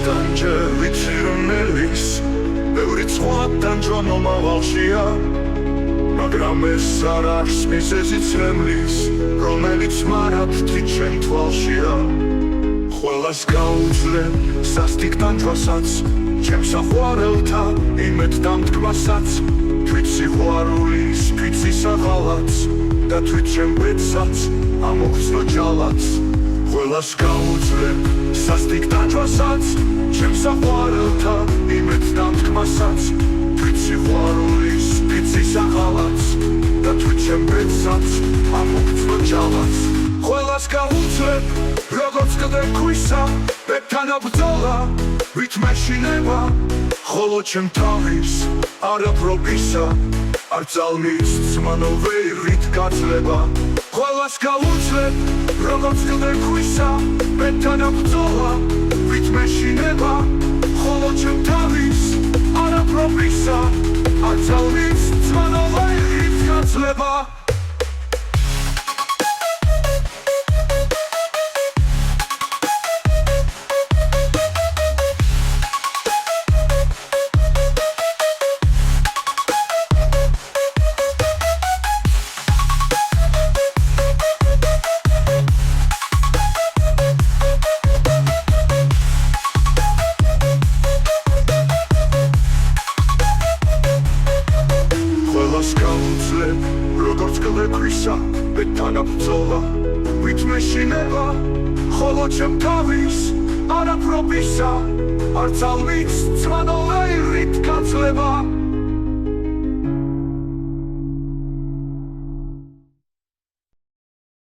Dange vitirinelis Ბევრი ცხოვადანჯვანო მავალშია მაგრამ ეს არ არის მიზეზი ცრემლის რომელიც მარადთი ჩვენ თვალშია ყველას გაუძლებ სასტიკ დანჯვასაც ჩემს საყვარელთა იმედ დამთქმასაც თვით სიყვარულის ფიცის აღალაც და თვით ჩემ ბედსაც ამოხსნო ჯალაც ყველას გაუძლებ სასტიკ დანჯვასაც ჩემს საყვარელთა იმედ დამთქმასაც თვით სიყვარულის ფიცის აღალაც და თვით ჩემ ბედსაც ამოხსნო ჯალაც ყველას გაუძლებ როგორც კდექვისა ბედთან აბრძოლა ვით მეშინება ხოლო ჩემ თავის არაფრობისა არ ძალმის ძმანოვე რით გაძლება ყველას გაუძლებ როგორც კდექვისა ბედთან აბრძოლა ვით მეშინება ხოლო ჩემ თავის არაფრობისა არ ძალმის ძმანოვე რით გაძლება როგორც კდექვისა ბედთან აბრძოლა ვით მეშინება ხოლო ჩემ თავის არაფრობისა არ ძალმის ძმანოვე